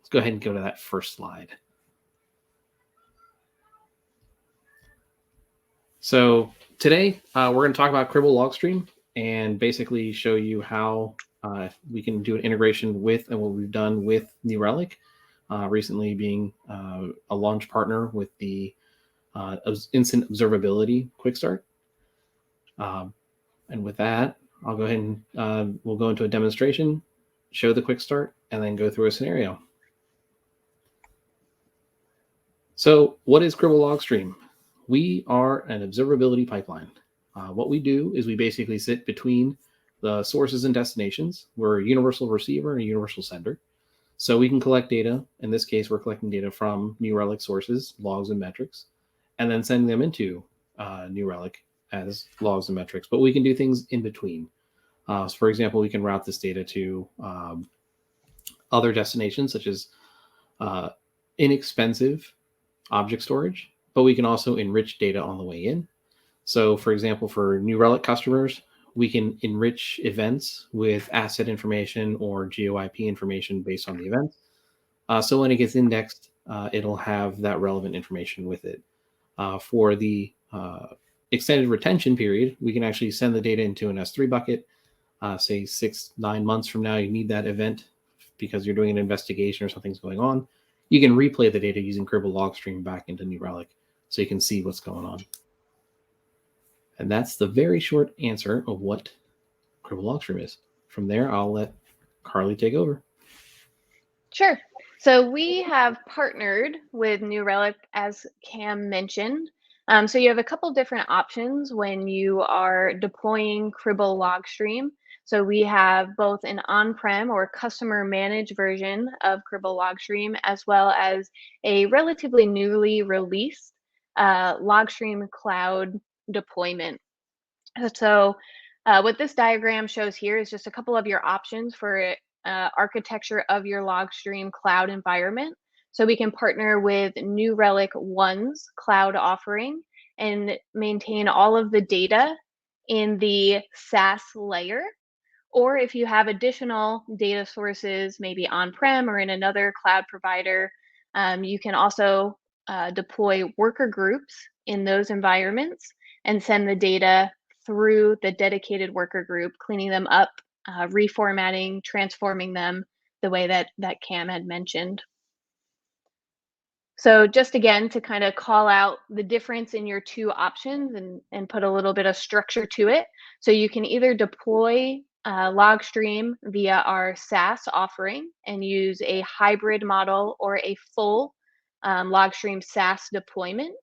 Let's go ahead and go to that first slide. So today we're going to talk about Cribl LogStream and basically show you how we can do an integration with and what we've done with New Relic, recently being a launch partner with the instant observability quick start. And with that, I'll go ahead and we'll go into a demonstration, show the quick start, and then go through a scenario. So what is Cribl LogStream? We are an observability pipeline. What we do is we basically sit between the sources and destinations. We're a universal receiver and a universal sender. So we can collect data. In this case, we're collecting data from New Relic sources, logs and metrics, and then sending them into New Relic as logs and metrics. But we can do things in between. So for example, we can route this data to other destinations, such as inexpensive object storage, but we can also enrich data on the way in. So for example, for New Relic customers, we can enrich events with asset information or GeoIP information based on the event. So when it gets indexed, it'll have that relevant information with it. For the extended retention period, we can actually send the data into an S3 bucket. Say 6-9 months from now, you need that event because you're doing an investigation or something's going on. You can replay the data using Cribl LogStream back into New Relic so you can see what's going on. And that's the very short answer of what Cribl LogStream is. From there, I'll let Carly take over. Sure. So we have partnered with New Relic, as Cam mentioned. So you have a couple different options when you are deploying Cribl LogStream. So we have both an on-prem or customer managed version of Cribl LogStream, as well as a relatively newly released LogStream cloud deployment. So what this diagram shows here is just a couple of your options for architecture of your LogStream cloud environment. So we can partner with New Relic One's cloud offering and maintain all of the data in the SaaS layer. Or if you have additional data sources, maybe on-prem or in another cloud provider, you can also deploy worker groups in those environments and send the data through the dedicated worker group, cleaning them up, reformatting, transforming them the way that Cam had mentioned. So just again, to kind of call out the difference in your two options and put a little bit of structure to it. So you can either deploy LogStream via our SaaS offering and use a hybrid model or a full LogStream SaaS deployment,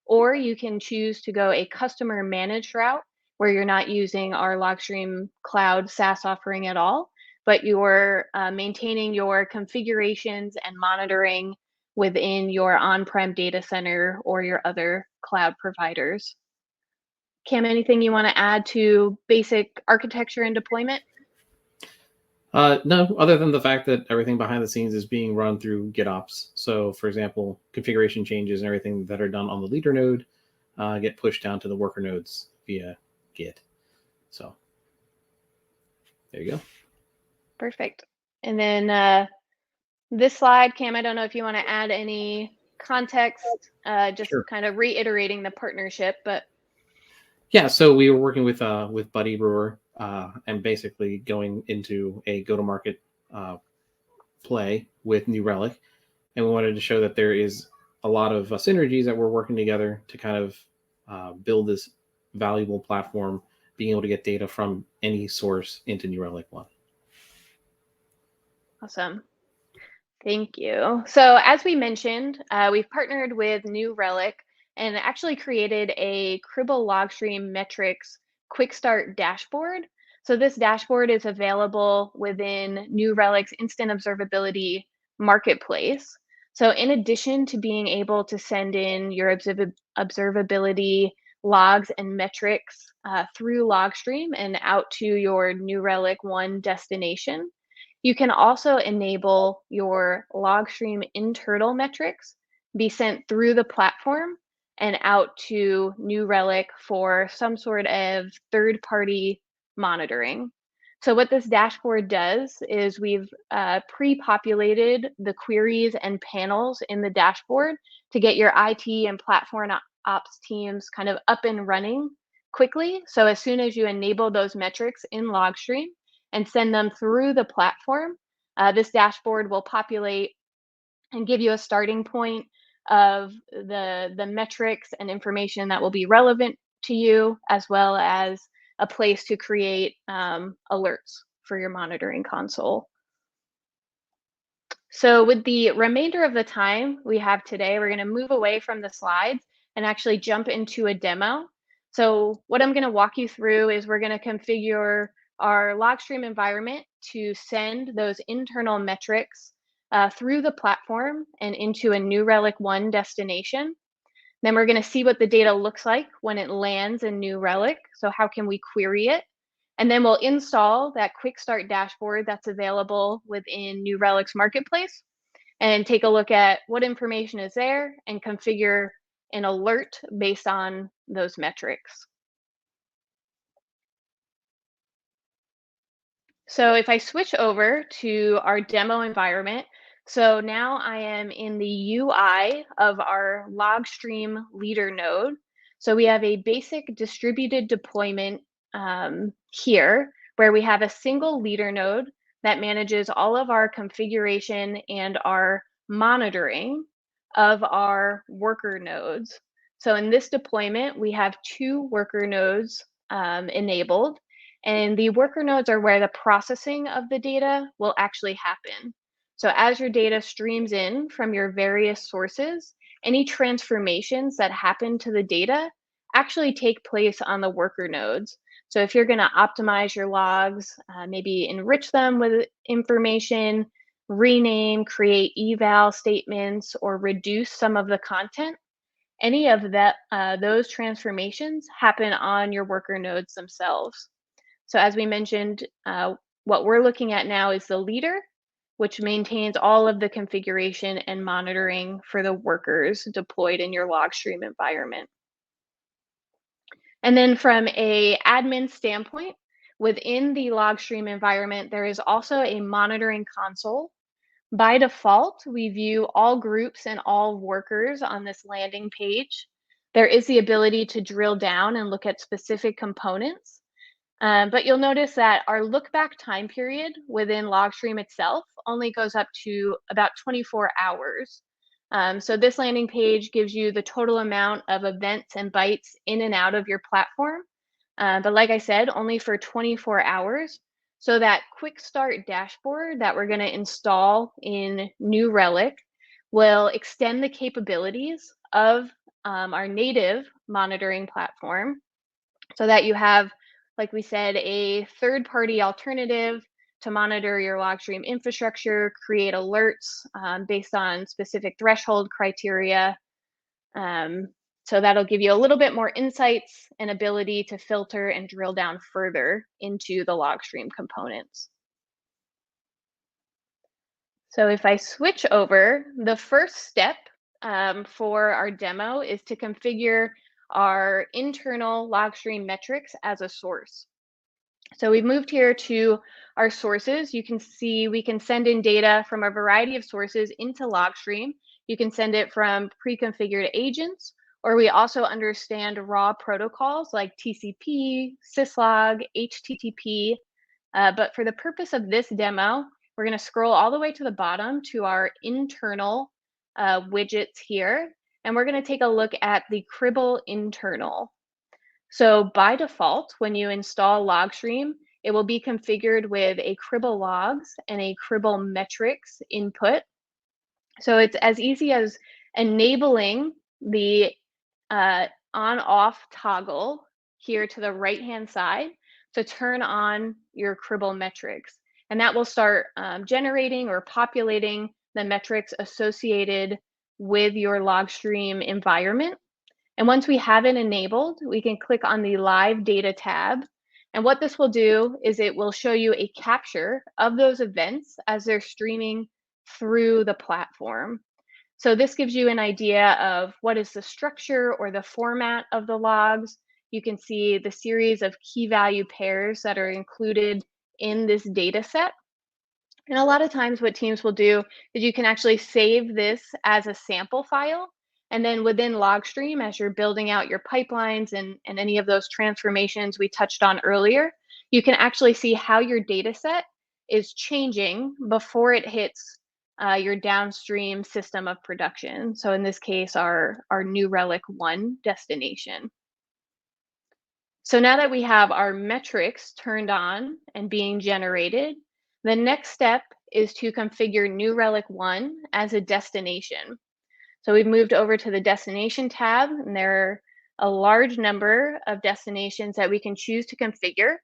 or you can choose to go a customer managed route where you're not using our LogStream cloud SaaS offering at all, but you're maintaining your configurations and monitoring within your on-prem data center or your other cloud providers. Cam, anything you want to add to basic architecture and deployment? No, other than the fact that everything behind the scenes is being run through GitOps. So, for example, configuration changes and everything that are done on the leader node get pushed down to the worker nodes via Git. So, there you go. Perfect. And then this slide, Cam, I don't know if you want to add any context, just Sure. kind of reiterating the partnership, but. Yeah, so we were working with Buddy Brewer and basically going into a go-to-market play with New Relic, and we wanted to show that there is a lot of synergies that we're working together to kind of build this valuable platform, being able to get data from any source into New Relic One. Awesome. Thank you. So as we mentioned, we've partnered with New Relic and actually created a Cribl LogStream metrics quick start dashboard. So this dashboard is available within New Relic's instant observability marketplace. So in addition to being able to send in your observability logs and metrics through LogStream and out to your New Relic One destination, you can also enable your LogStream internal metrics be sent through the platform and out to New Relic for some sort of third-party monitoring. So what this dashboard does is we've pre-populated the queries and panels in the dashboard to get your IT and platform ops teams kind of up and running quickly. So as soon as you enable those metrics in LogStream and send them through the platform, this dashboard will populate and give you a starting point of the metrics and information that will be relevant to you, as well as a place to create alerts for your monitoring console. So with the remainder of the time we have today, we're going to move away from the slides and actually jump into a demo. So what I'm going to walk you through is we're going to configure our LogStream environment to send those internal metrics through the platform and into a New Relic One destination. Then we're going to see what the data looks like when it lands in New Relic. So how can we query it? And then we'll install that quick start dashboard that's available within New Relic's marketplace and take a look at what information is there and configure an alert based on those metrics. So if I switch over to our demo environment, so now I am in the UI of our LogStream leader node. So we have a basic distributed deployment here, where we have a single leader node that manages all of our configuration and our monitoring of our worker nodes. So in this deployment, we have 2 worker nodes enabled. And the worker nodes are where the processing of the data will actually happen. So as your data streams in from your various sources, any transformations that happen to the data actually take place on the worker nodes. So if you're going to optimize your logs, maybe enrich them with information, rename, create eval statements, or reduce some of the content, any of that, those transformations happen on your worker nodes themselves. So as we mentioned, what we're looking at now is the leader, which maintains all of the configuration and monitoring for the workers deployed in your LogStream environment. And then from a admin standpoint, within the LogStream environment, there is also a monitoring console. By default, we view all groups and all workers on this landing page. There is the ability to drill down and look at specific components. But you'll notice that our look back time period within LogStream itself only goes up to about 24 hours. So this landing page gives you the total amount of events and bytes in and out of your platform. But like I said, only for 24 hours. So that quick start dashboard that we're going to install in New Relic will extend the capabilities of our native monitoring platform so that you have, like we said, a third-party alternative to monitor your LogStream infrastructure, create alerts based on specific threshold criteria. So that'll give you a little bit more insights and ability to filter and drill down further into the LogStream components. So if I switch over, the first step for our demo is to configure our internal LogStream metrics as a source. So we've moved here to our sources. You can see we can send in data from a variety of sources into LogStream. You can send it from pre-configured agents, or we also understand raw protocols like TCP, syslog, HTTP. But for the purpose of this demo, we're going to scroll all the way to the bottom to our internal widgets here, and we're going to take a look at the Cribl internal. So by default, when you install LogStream, it will be configured with a Cribl logs and a Cribl metrics input. So it's as easy as enabling the on-off toggle here to the right-hand side to turn on your Cribl metrics. And that will start generating or populating the metrics associated with your LogStream environment. And once we have it enabled, we can click on the Live Data tab. And what this will do is it will show you a capture of those events as they're streaming through the platform. So this gives you an idea of what is the structure or the format of the logs. You can see the series of key value pairs that are included in this data set. And a lot of times what teams will do is you can actually save this as a sample file. And then within LogStream, as you're building out your pipelines and any of those transformations we touched on earlier, you can actually see how your data set is changing before it hits your downstream system of production. So in this case, our New Relic 1 destination. So now that we have our metrics turned on and being generated, the next step is to configure New Relic 1 as a destination. So we've moved over to the destination tab, and there are a large number of destinations that we can choose to configure.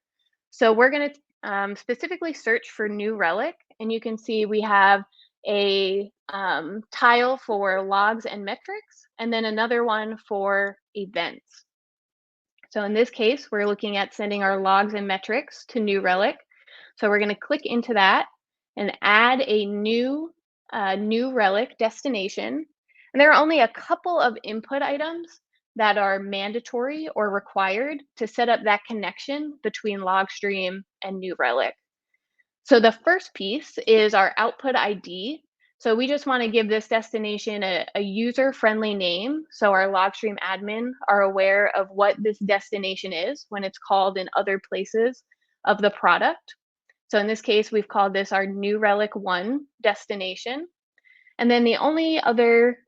So we're going to specifically search for New Relic, and you can see we have a tile for logs and metrics, and then another one for events. So in this case, we're looking at sending our logs and metrics to New Relic. So we're going to click into that and add a new New Relic destination. And there are only a couple of input items that are mandatory or required to set up that connection between LogStream and New Relic. So the first piece is our output ID. So we just want to give this destination a user-friendly name so our LogStream admin are aware of what this destination is when it's called in other places of the product. So in this case, we've called this our New Relic 1 destination. And then the only other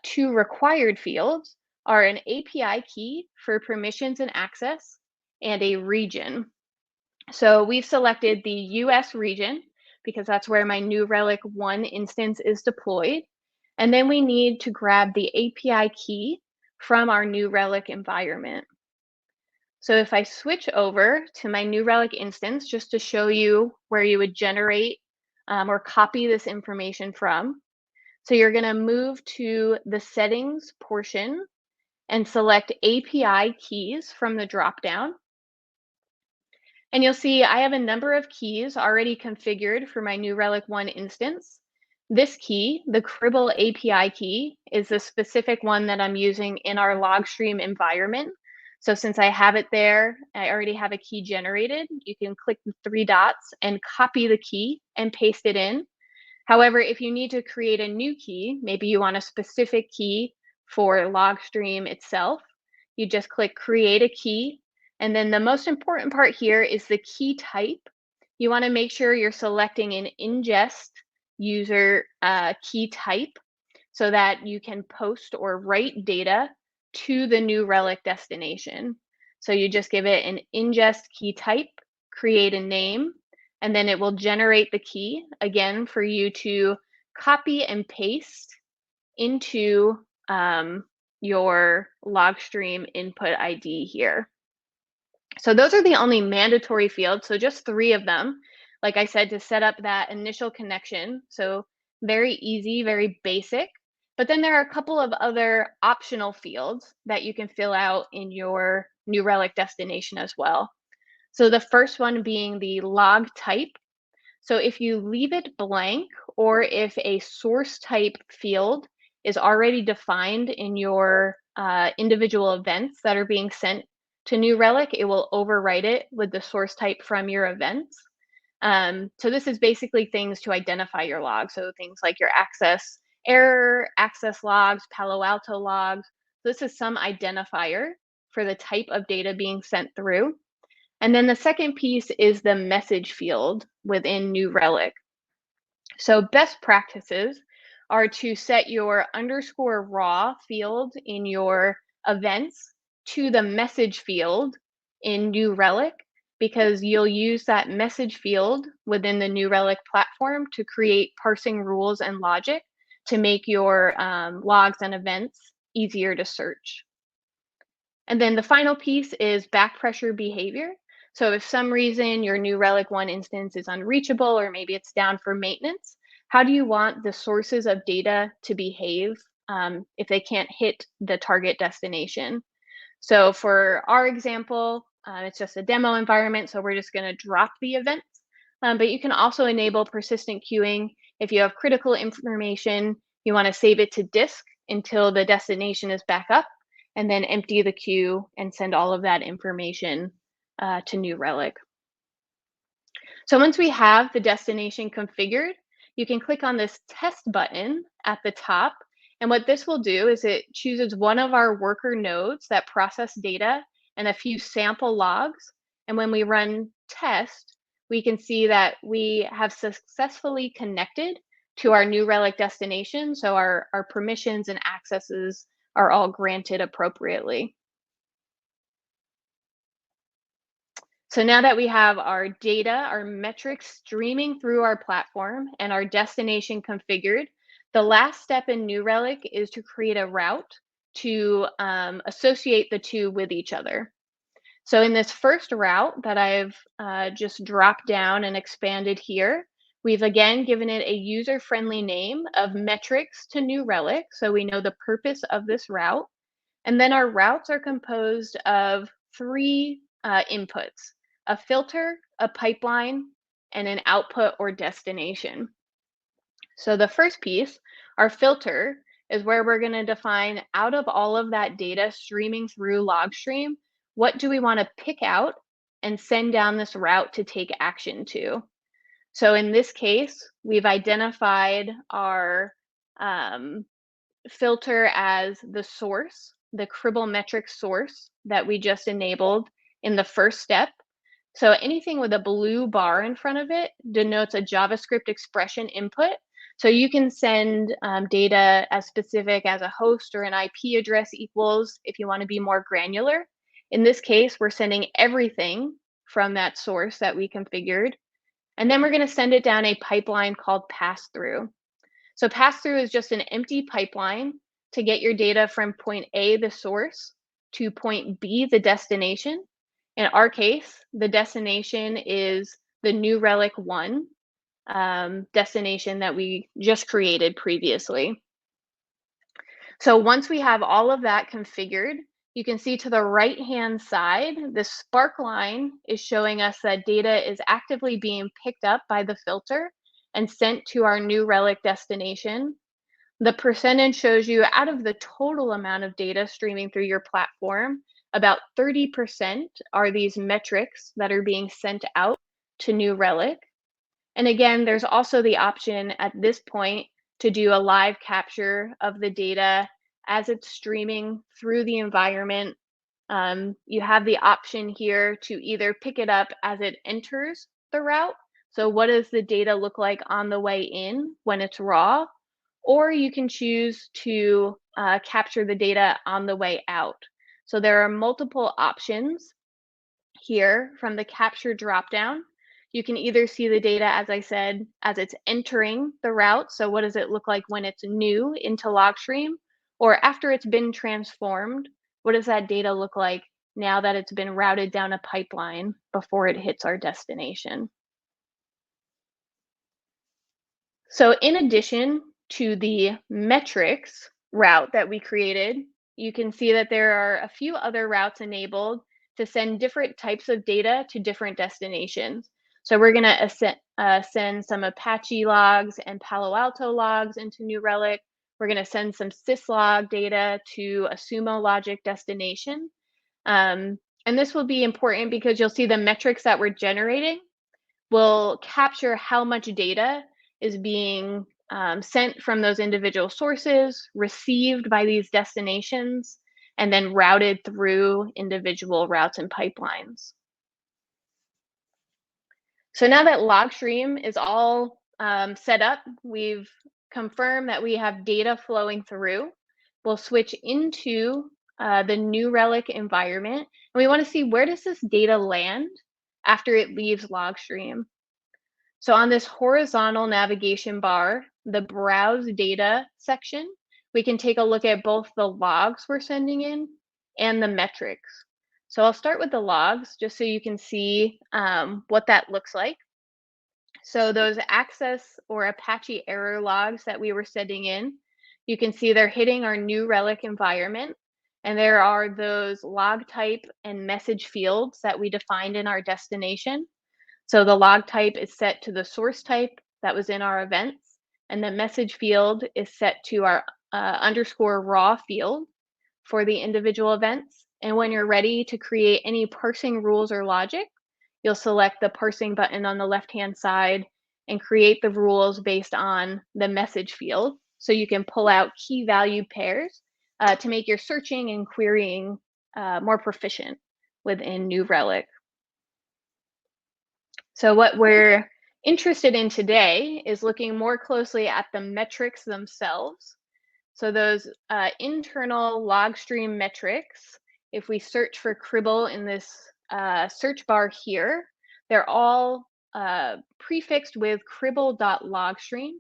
two required fields are an API key for permissions and access and a region. So we've selected the US region because that's where my New Relic 1 instance is deployed. And then we need to grab the API key from our New Relic environment. So if I switch over to my New Relic instance, just to show you where you would generate or copy this information from. So you're going to move to the settings portion and select API keys from the dropdown. And you'll see I have a number of keys already configured for my New Relic 1 instance. This key, the Cribl API key, is the specific one that I'm using in our LogStream environment. So since I have it there, I already have a key generated. You can click the three dots and copy the key and paste it in. However, if you need to create a new key, maybe you want a specific key for LogStream itself, you just click Create a Key. And then the most important part here is the key type. You want to make sure you're selecting an ingest user key type so that you can post or write data to the New Relic destination. So you just give it an ingest key type, create a name, and then it will generate the key again for you to copy and paste into your LogStream input ID here. So those are the only mandatory fields. So just 3 of them, like I said, to set up that initial connection. So very easy, very basic. But then there are a couple of other optional fields that you can fill out in your New Relic destination as well. So the first one being the log type. So if you leave it blank, or if a source type field is already defined in your individual events that are being sent to New Relic, it will overwrite it with the source type from your events. So this is basically things to identify your logs. So things like your access error, access logs, Palo Alto logs. This is some identifier for the type of data being sent through. And then the second piece is the message field within New Relic. So best practices are to set your _raw field in your events to the message field in New Relic, because you'll use that message field within the New Relic platform to create parsing rules and logic to make your logs and events easier to search. And then the final piece is back pressure behavior. So if some reason your New Relic 1 instance is unreachable, or maybe it's down for maintenance, how do you want the sources of data to behave if they can't hit the target destination? So for our example, it's just a demo environment, so we're just going to drop the events. But you can also enable persistent queuing. If you have critical information, you want to save it to disk until the destination is back up, and then empty the queue and send all of that information to New Relic. So once we have the destination configured, you can click on this test button at the top. And what this will do is it chooses one of our worker nodes that process data and a few sample logs. And when we run test, we can see that we have successfully connected to our new Relic destination. So our permissions and accesses are all granted appropriately. So now that we have our data, our metrics streaming through our platform and our destination configured, the last step in New Relic is to create a route to associate the two with each other. So in this first route that I've just dropped down and expanded here, we've again given it a user-friendly name of metrics to New Relic, so we know the purpose of this route. And then our routes are composed of three inputs: a filter, a pipeline, and an output or destination. So the first piece, our filter, is where we're going to define out of all of that data streaming through LogStream, what do we want to pick out and send down this route to take action to. So in this case, we've identified our filter as the source, the Cribl metric source that we just enabled in the first step. So anything with a blue bar in front of it denotes a JavaScript expression input. So you can send data as specific as a host or an IP address equals if you want to be more granular. In this case, we're sending everything from that source that we configured. And then we're going to send it down a pipeline called pass-through. So pass-through is just an empty pipeline to get your data from point A, the source, to point B, the destination. In our case, the destination is the New Relic 1 destination that we just created previously. So once we have all of that configured, you can see to the right-hand side, the spark line is showing us that data is actively being picked up by the filter and sent to our New Relic destination. The percentage shows you out of the total amount of data streaming through your platform, about 30% are these metrics that are being sent out to New Relic. And again, there's also the option at this point to do a live capture of the data as it's streaming through the environment. You have the option here to either pick it up as it enters the route. So what does the data look like on the way in when it's raw? Or you can choose to capture the data on the way out. So there are multiple options here from the capture dropdown. You can either see the data, as I said, as it's entering the route. So what does it look like when it's new into LogStream? Or after it's been transformed, what does that data look like now that it's been routed down a pipeline before it hits our destination? So in addition to the metrics route that we created, you can see that there are a few other routes enabled to send different types of data to different destinations. So we're going to send some Apache logs and Palo Alto logs into New Relic. We're going to send some syslog data to a Sumo Logic destination. And this will be important because you'll see the metrics that we're generating will capture how much data is being sent from those individual sources, received by these destinations, and then routed through individual routes and pipelines. So now that LogStream is all set up, we've confirmed that we have data flowing through. We'll switch into the New Relic environment, and we want to see where does this data land after it leaves LogStream. So on this horizontal navigation bar, the Browse Data section, we can take a look at both the logs we're sending in and the metrics. So I'll start with the logs just so you can see what that looks like. So those access or Apache error logs that we were sending in, you can see they're hitting our New Relic environment. And there are those log type and message fields that we defined in our destination. So the log type is set to the source type that was in our events, and the message field is set to our underscore raw field for the individual events. And when you're ready to create any parsing rules or logic, you'll select the parsing button on the left-hand side and create the rules based on the message field. So you can pull out key value pairs to make your searching and querying more proficient within New Relic. So what we're interested in today is looking more closely at the metrics themselves. So those internal LogStream metrics, if we search for Cribl in this search bar here, they're all prefixed with cribl.logstream.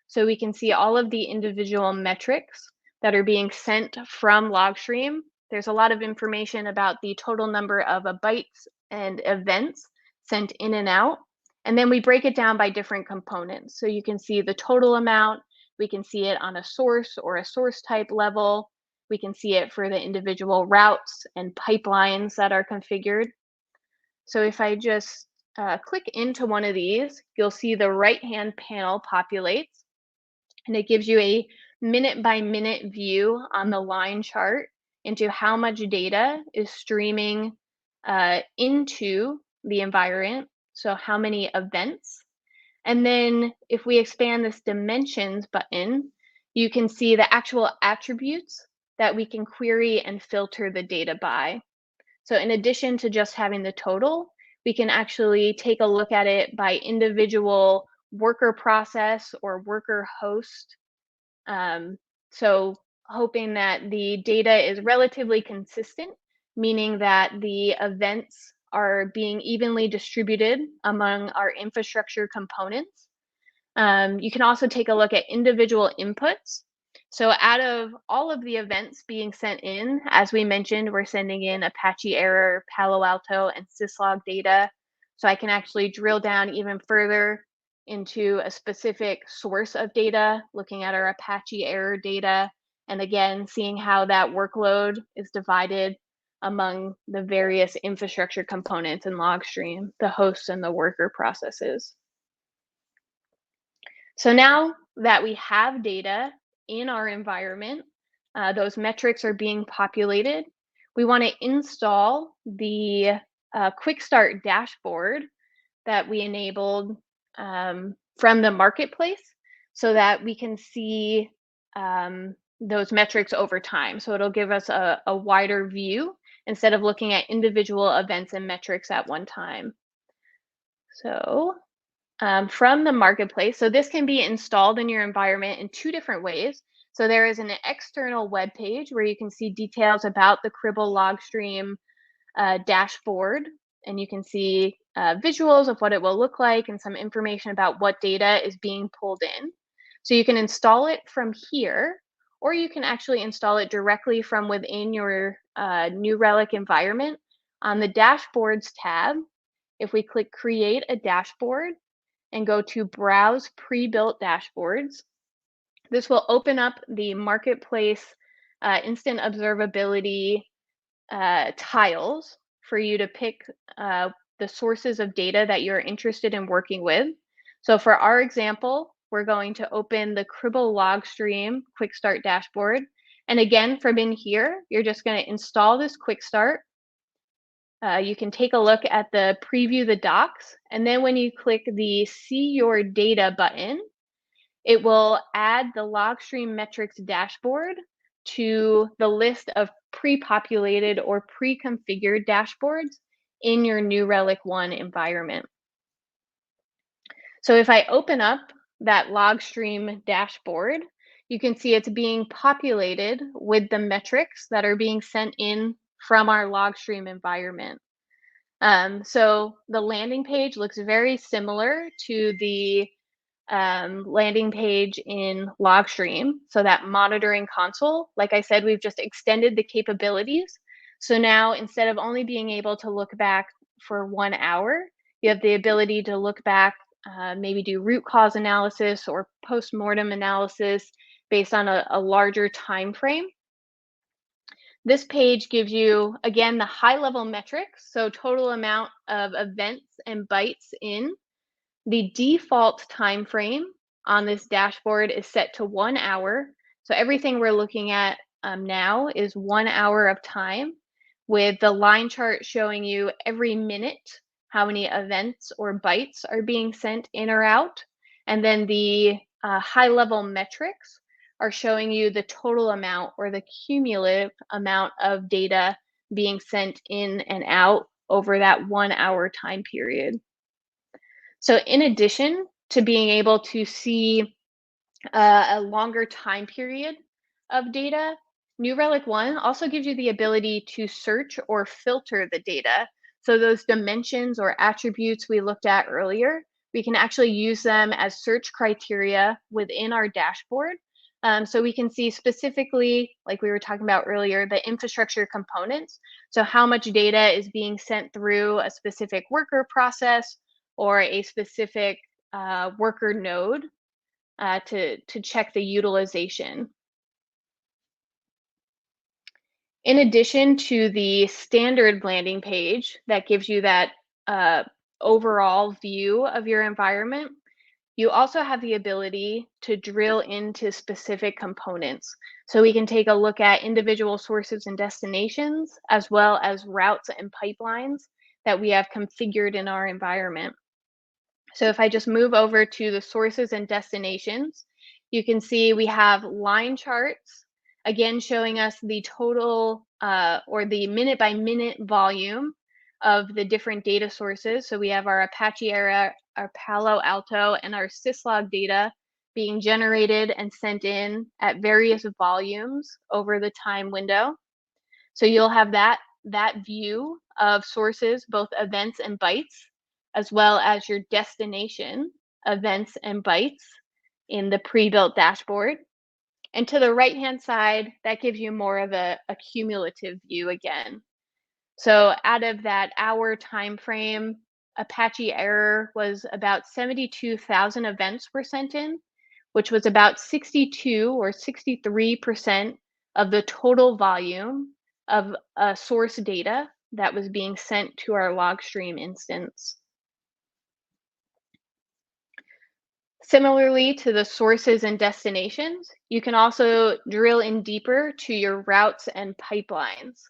So we can see all of the individual metrics that are being sent from LogStream. There's a lot of information about the total number of bytes and events sent in and out. And then we break it down by different components. So you can see the total amount, we can see it on a source or a source type level. We can see it for the individual routes and pipelines that are configured. So if I just click into one of these, you'll see the right-hand panel populates, and it gives you a minute-by-minute view on the line chart into how much data is streaming into the environment, so how many events. And then if we expand this dimensions button, you can see the actual attributes that we can query and filter the data by. So in addition to just having the total, we can actually take a look at it by individual worker process or worker host. So hoping that the data is relatively consistent, meaning that the events are being evenly distributed among our infrastructure components. You can also take a look at individual inputs. So out of all of the events being sent in, as we mentioned, we're sending in Apache error, Palo Alto, and syslog data. So I can actually drill down even further into a specific source of data, looking at our Apache error data, and again, seeing how that workload is divided among the various infrastructure components in LogStream, the hosts and the worker processes. So now that we have data in our environment, those metrics are being populated, we want to install the Quick Start dashboard that we enabled from the marketplace so that we can see those metrics over time. So it'll give us a wider view instead of looking at individual events and metrics at one time. So from the marketplace, so this can be installed in your environment in two different ways. So there is an external web page where you can see details about the Cribl LogStream dashboard, and you can see visuals of what it will look like and some information about what data is being pulled in. So you can install it from here, or you can actually install it directly from within your New Relic environment. On the Dashboards tab, if we click Create a Dashboard and go to Browse Pre-Built Dashboards, this will open up the Marketplace Instant Observability tiles for you to pick the sources of data that you're interested in working with. So for our example, we're going to open the Cribl LogStream Quick Start dashboard. And again, from in here, you're just going to install this Quick Start. You can take a look at the preview the docs. And then when you click the See Your Data button, it will add the LogStream metrics dashboard to the list of pre-populated or pre-configured dashboards in your New Relic One environment. So if I open up that LogStream dashboard, you can see it's being populated with the metrics that are being sent in from our LogStream environment. So the landing page looks very similar to the landing page in LogStream. So that monitoring console, like I said, we've just extended the capabilities. So now instead of only being able to look back for 1 hour, you have the ability to look back, maybe do root cause analysis or post-mortem analysis based on a larger time frame. This page gives you, again, the high-level metrics, so total amount of events and bytes in. The default time frame on this dashboard is set to 1 hour. So everything we're looking at now is 1 hour of time, with the line chart showing you every minute how many events or bytes are being sent in or out. And then the high-level metrics are showing you the total amount or the cumulative amount of data being sent in and out over that 1 hour time period. So in addition to being able to see a longer time period of data, New Relic One also gives you the ability to search or filter the data. So those dimensions or attributes we looked at earlier, we can actually use them as search criteria within our dashboard. So we can see specifically, like we were talking about earlier, the infrastructure components. So how much data is being sent through a specific worker process or a specific worker node to check the utilization. In addition to the standard landing page that gives you that overall view of your environment, you also have the ability to drill into specific components. So we can take a look at individual sources and destinations, as well as routes and pipelines that we have configured in our environment. So if I just move over to the sources and destinations, you can see we have line charts, again, showing us the total or the minute by minute volume of the different data sources. So we have our Apache Era, our Palo Alto, and our syslog data being generated and sent in at various volumes over the time window. So you'll have that view of sources, both events and bytes, as well as your destination events and bytes in the pre-built dashboard. And to the right-hand side, that gives you more of a cumulative view again. So out of that hour time frame, Apache Error was about 72,000 events were sent in, which was about 62 or 63% of the total volume of source data that was being sent to our LogStream instance. Similarly to the sources and destinations, you can also drill in deeper to your routes and pipelines.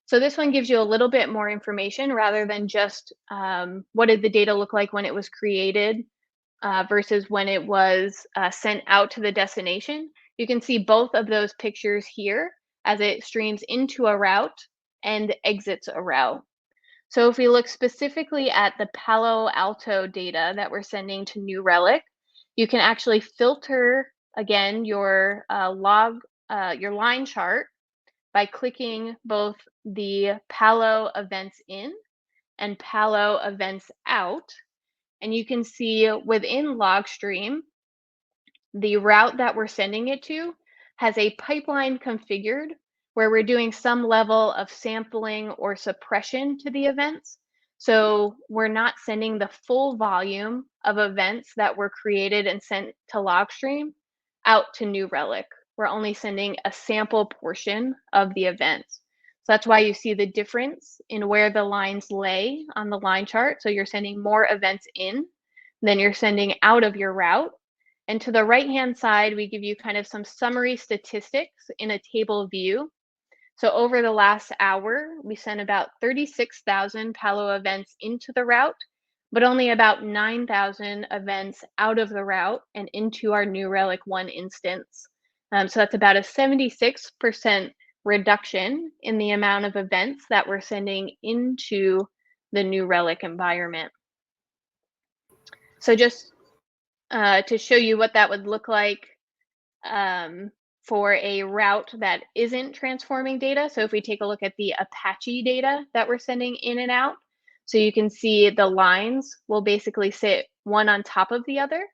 So this one gives you a little bit more information rather than just what did the data look like when it was created versus when it was sent out to the destination. You can see both of those pictures here as it streams into a route and exits a route. So if we look specifically at the Palo Alto data that we're sending to New Relic, you can actually filter, again, your line chart by clicking both the Palo events in and Palo events out. And you can see within LogStream, the route that we're sending it to has a pipeline configured where we're doing some level of sampling or suppression to the events. So we're not sending the full volume of events that were created and sent to LogStream out to New Relic. We're only sending a sample portion of the events. So that's why you see the difference in where the lines lay on the line chart. So you're sending more events in than you're sending out of your route. And to the right-hand side, we give you kind of some summary statistics in a table view. So over the last hour, we sent about 36,000 Palo events into the route, but only about 9,000 events out of the route and into our New Relic One instance. So that's about a 76% reduction in the amount of events that we're sending into the New Relic environment. So just to show you what that would look like for a route that isn't transforming data. So if we take a look at the Apache data that we're sending in and out, so you can see the lines will basically sit one on top of the other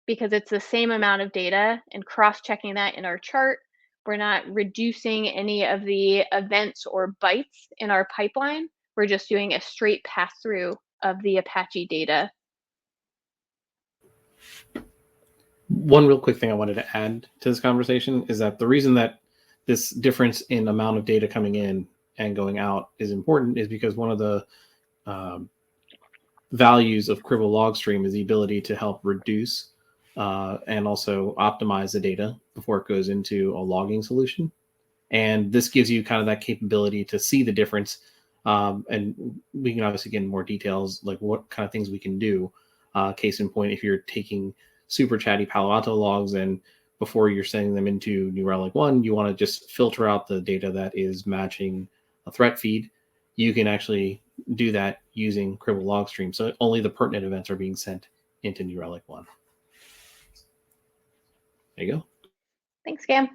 because it's the same amount of data, and cross-checking that in our chart, we're not reducing any of the events or bytes in our pipeline. We're just doing a straight pass-through of the Apache data. One real quick thing I wanted to add to this conversation is that the reason that this difference in amount of data coming in and going out is important is because one of the values of Cribl LogStream is the ability to help reduce and also optimize the data before it goes into a logging solution. And this gives you kind of that capability to see the difference And we can obviously get in more details, like what kind of things we can do. Case in point, if you're taking super chatty Palo Alto logs and before you're sending them into New Relic One, you want to just filter out the data that is matching a threat feed. You can actually do that using Cribl LogStream. So only the pertinent events are being sent into New Relic One. There you go. Thanks, Cam.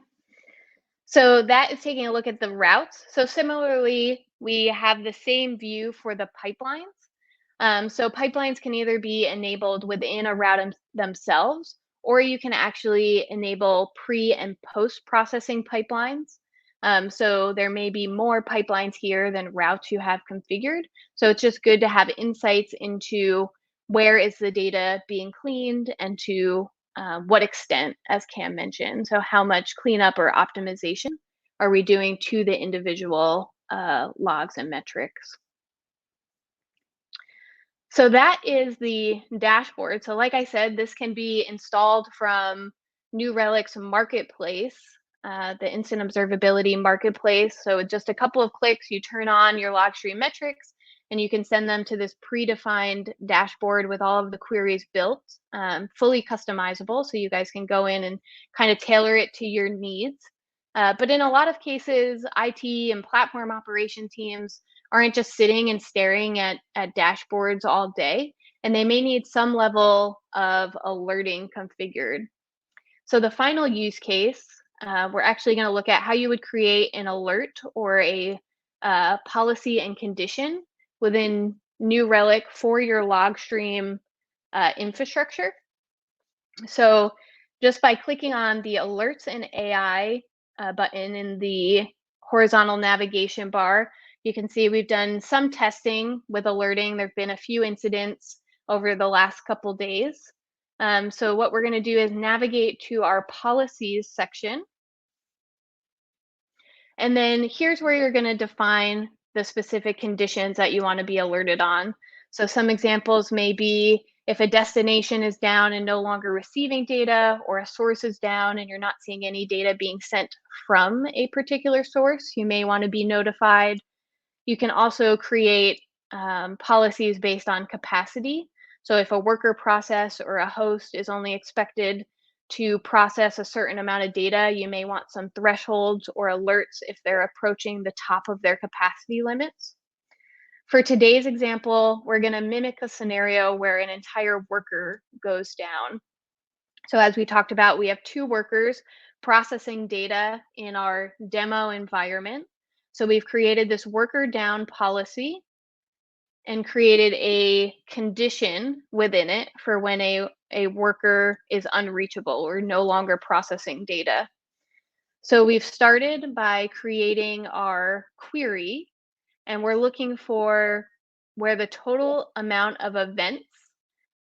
So that is taking a look at the routes. So similarly, we have the same view for the pipelines. So pipelines can either be enabled within a route themselves, or you can actually enable pre and post processing pipelines. So there may be more pipelines here than routes you have configured. So it's just good to have insights into where is the data being cleaned and to what extent, as Cam mentioned. So how much cleanup or optimization are we doing to the individual logs and metrics? So that is the dashboard. So like I said, this can be installed from New Relic's marketplace, the Instant Observability Marketplace. So with just a couple of clicks, you turn on your LogStream metrics and you can send them to this predefined dashboard with all of the queries built, fully customizable. So you guys can go in and kind of tailor it to your needs. But in a lot of cases, IT and platform operation teams aren't just sitting and staring at dashboards all day, and they may need some level of alerting configured. So the final use case, we're actually going to look at how you would create an alert or a policy and condition within New Relic for your LogStream infrastructure. So just by clicking on the Alerts and AI button in the horizontal navigation bar, you can see we've done some testing with alerting. There have been a few incidents over the last couple days. So what we're going to do is navigate to our policies section. And then here's where you're going to define the specific conditions that you want to be alerted on. So some examples may be if a destination is down and no longer receiving data, or a source is down and you're not seeing any data being sent from a particular source, you may want to be notified. You can also create policies based on capacity. So if a worker process or a host is only expected to process a certain amount of data, you may want some thresholds or alerts if they're approaching the top of their capacity limits. For today's example, we're going to mimic a scenario where an entire worker goes down. So as we talked about, we have 2 workers processing data in our demo environment. So we've created this worker down policy and created a condition within it for when a worker is unreachable or no longer processing data. So we've started by creating our query, and we're looking for where the total amount of events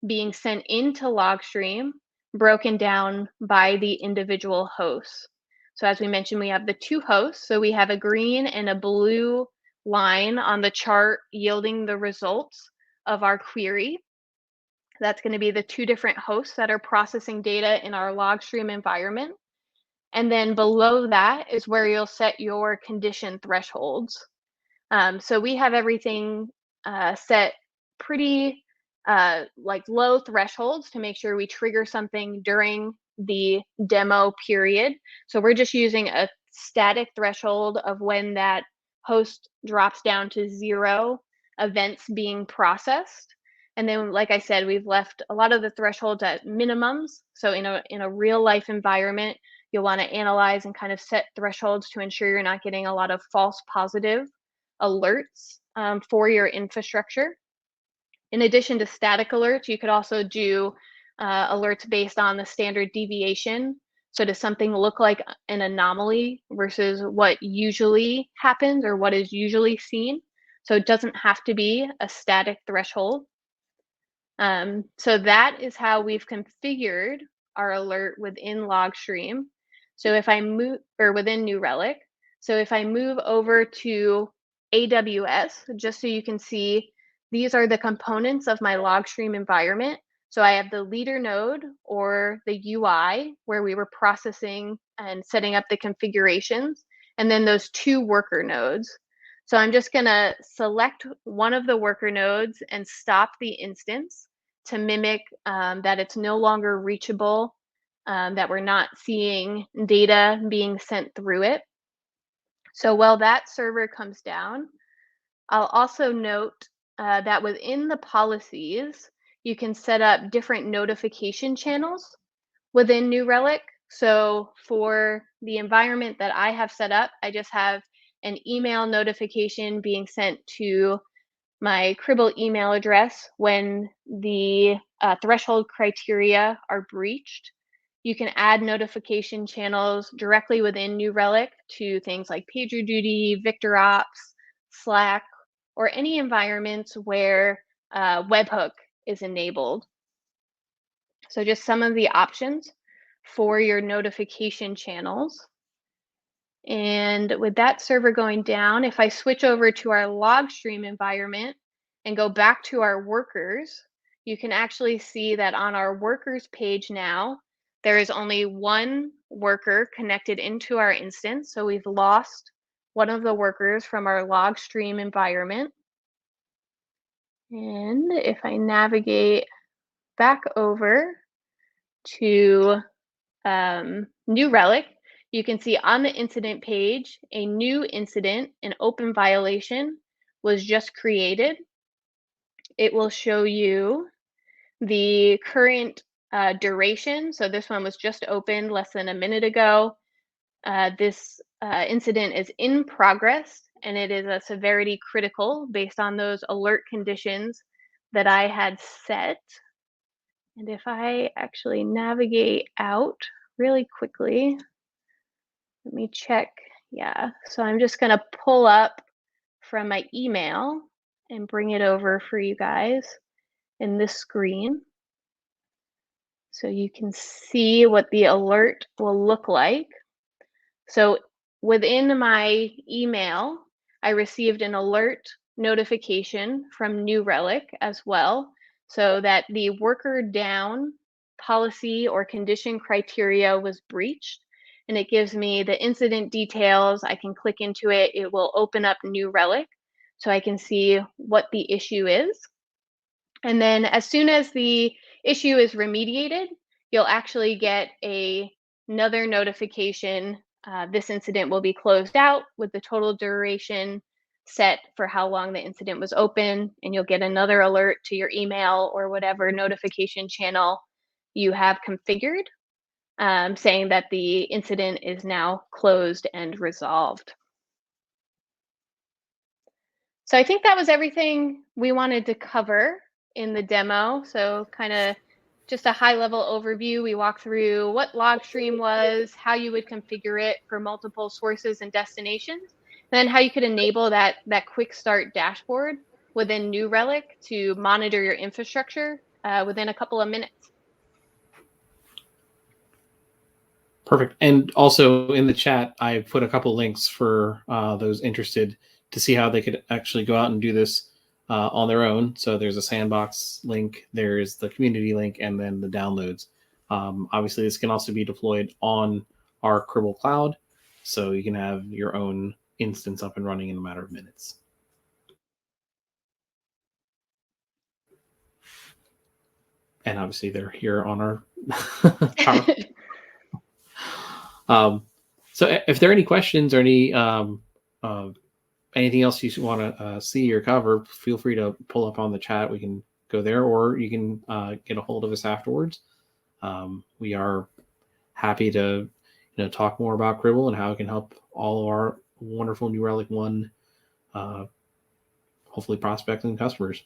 being sent into LogStream broken down by the individual hosts. So as we mentioned, we have the 2 hosts. So we have a green and a blue line on the chart yielding the results of our query. That's going to be the 2 different hosts that are processing data in our LogStream environment. And then below that is where you'll set your condition thresholds. So we have everything set pretty like low thresholds to make sure we trigger something during the demo period. So we're just using a static threshold of when that host drops down to 0 events being processed. And then, like I said, we've left a lot of the thresholds at minimums. So in a real life environment, you'll want to analyze and kind of set thresholds to ensure you're not getting a lot of false positive alerts for your infrastructure. In addition to static alerts, you could also do alerts based on the standard deviation. So does something look like an anomaly versus what usually happens or what is usually seen? So it doesn't have to be a static threshold. So that is how we've configured our alert within LogStream. So if I move, or within New Relic, so if I move over to AWS, just so you can see, these are the components of my LogStream environment. So I have the leader node or the UI where we were processing and setting up the configurations, and then those 2 worker nodes. So I'm just going to select one of the worker nodes and stop the instance to mimic that it's no longer reachable, that we're not seeing data being sent through it. So while that server comes down, I'll also note that within the policies, you can set up different notification channels within New Relic. So for the environment that I have set up, I just have an email notification being sent to my Cribl email address when the threshold criteria are breached. You can add notification channels directly within New Relic to things like PagerDuty, VictorOps, Slack, or any environments where webhook is enabled. So just some of the options for your notification channels. And with that server going down, if I switch over to our LogStream environment and go back to our workers, you can actually see that on our workers page now, there is only one worker connected into our instance. So we've lost one of the workers from our LogStream environment. And if I navigate back over to New Relic, you can see on the incident page, a new incident, an open violation was just created. It will show you the current duration. So this one was just opened less than a minute ago. This incident is in progress, and it is a severity critical based on those alert conditions that I had set. And if I actually navigate out really quickly, let me check. Yeah, so I'm just going to pull up from my email and bring it over for you guys in this screen so you can see what the alert will look like. So within my email, I received an alert notification from New Relic as well, so that the worker down policy or condition criteria was breached. And it gives me the incident details. I can click into it. It will open up New Relic so I can see what the issue is. And then as soon as the issue is remediated, you'll actually get another notification. This incident will be closed out with the total duration set for how long the incident was open, and you'll get another alert to your email or whatever notification channel you have configured, saying that the incident is now closed and resolved. So I think that was everything we wanted to cover in the demo. So kind of just a high-level overview. We walked through what LogStream was, how you would configure it for multiple sources and destinations, and then how you could enable that quick start dashboard within New Relic to monitor your infrastructure within a couple of minutes. Perfect. And also in the chat, I put a couple links for those interested to see how they could actually go out and do this on their own. So there's a sandbox link, there's the community link, and then the downloads. Obviously, this can also be deployed on our Cribl cloud, so you can have your own instance up and running in a matter of minutes. And obviously, they're here on our power. So if there are any questions or any anything else you want to see or cover, feel free to pull up on the chat. We can go there, or you can get a hold of us afterwards. We are happy to talk more about Cribl and how it can help all of our wonderful New Relic One, hopefully prospects and customers.